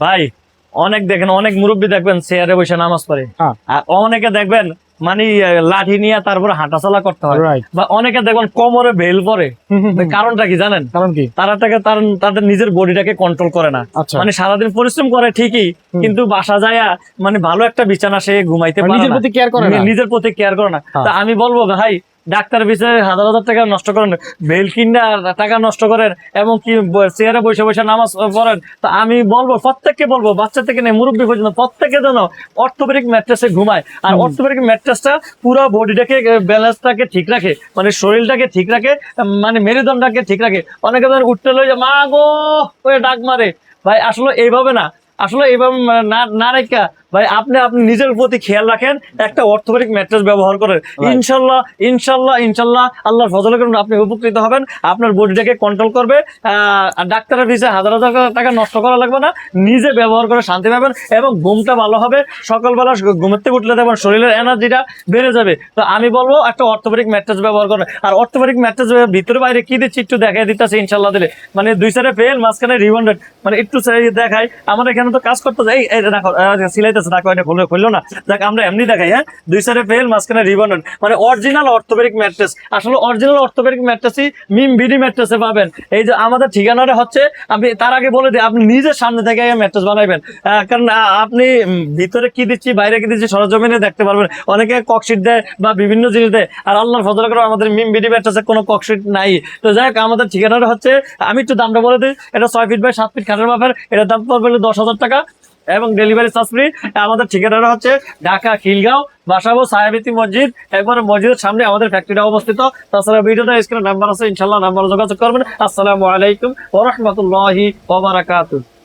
ভাই অনেক দেখেন, অনেক মুরব্বী দেখবেন চেয়ারে বসে নামাজ পড়ে, আর অনেকে দেখবেন মানে লাঠি নিয়ে তারপরে হাঁটাচলা করতে হয়, বা অনেকে দেখবেন কোমরে বেল পরে। কারণটা কি জানেন? কারণ কি? তাদের নিজের বডিটাকে কন্ট্রোল করে না। মানে সারাদিন পরিশ্রম করে ঠিকই, কিন্তু বাসা যায় মানে ভালো একটা বিছানা সে ঘুমাইতে পারে না, নিজের প্রতি কেয়ার করে না। তা আমি বলবো ভাই, ডাক্তার পিছনে হাজার হাজার টাকা নষ্ট করেন, বেল কিনা টাকা নষ্ট করেন, এবং কি চেয়ারে বসে বসে নামাজ পড়েন। তা আমি বলবো, প্রত্যেককে বলবো, বাচ্চা থেকে নিয়ে মুরব্বী পর্যন্ত প্রত্যেকে যেন অর্থোপেডিক ম্যাট্রেসে ঘুমায়। আর অর্থোপেডিক ম্যাট্রেসটা পুরো বডিটাকে ব্যালেন্সটাকে ঠিক রাখে, মানে শরীরটাকে ঠিক রাখে, মানে মেরুদণ্ডটাকে ঠিক রাখে। অনেকে উঠতে লই মা গো ওই ডাক মারে। ভাই আসলে এইভাবে না, আসলে এইভাবে না রেখা ভাই আপনি নিজের প্রতি খেয়াল রাখেন, একটা অর্থোপেডিক ম্যাট্রেস ব্যবহার করেন। ইনশাল্লাহ ইনশাল্লাহ ইনশাল্লাহ আল্লাহর ফজলে কারণে আপনি উপকৃত হবেন, আপনার বডিটাকে কন্ট্রোল করবে। আর ডাক্তারের পিছনে হাজার হাজার টাকা নষ্ট করা লাগবে না, নিজে ব্যবহার করে শান্তি পাবেন, এবং ঘুমটা ভালো হবে। সকালবেলা ঘুমের থেকে উঠলে দেখবেন শরীরের এনার্জিটা বেড়ে যাবে। তো আমি বলবো একটা অর্থোপেডিক ম্যাট্রেস ব্যবহার করেন। আর অর্থোপেডিক ম্যাট্রেস ভিতরে বাইরে কি দিচ্ছি একটু দেখাই দিতেছে ইনশাল্লাহ দিলে, মানে দুই সাইডে ফেল, মাঝখানে রিবন্ডেড, মানে একটু দেখাই। আমার এখানে তো কাজ করতে যাই, এই দেখো সিলাইতেছে, দেখো এটা খুললো না, দেখ আমরা এমনি দেখাই। হ্যাঁ, দুই সাইডে ফেল, মাঝখানে রিবন্ডেড, মানে অরিজিনাল অর্থোপেডিক ম্যাট্রেস। আসলে অরিজিনাল অর্থোপেডিক ম্যাট্রেসই মিম বিডি ম্যাট্রেসে পাবেন। এই যে আমাদের ঠিকানাটা হচ্ছে, আমি তার আগে বলে দিই, আপনি নিজের সামনে থেকে ম্যাট্রেস বানাইবেন, কারণ আপনি ভিতরে কি দিচ্ছি বাইরে কি দিচ্ছি সরজমিনে দেখতে পারবেন। অনেকে ককশিট দেয় বা বিভিন্ন জিনিস দেয়, আর আল্লাহর ফজলে করে আমাদের মিম বিডি ম্যাট্রেসে কোনো ককশিট নাই। তো যাই হোক, আমাদের ঠিকানাটা হচ্ছে, আমি একটু দামটা বলে দিই, এটা 6 ফিট বাই 7 ফিট খাটের মাপের, এটার দাম পড়বে 10,000 টাকা, এবং ডেলিভারি চার্জ ফ্রি। আমাদের ঠিকানাটা হচ্ছে ঢাকা খিলগাঁও, বাসাবো ছায়াবীথি মসজিদ, একবার মসজিদের সামনে আমাদের ফ্যাক্টরিটা অবস্থিত। তাছাড়া ভিডিওটা স্ক্রিনে নাম্বার আছে, ইনশাল্লাহ নাম্বার যোগাযোগ করবেন। আসসালামু আলাইকুম ওয়া রাহমাতুল্লাহি ওয়া বারাকাতুহু।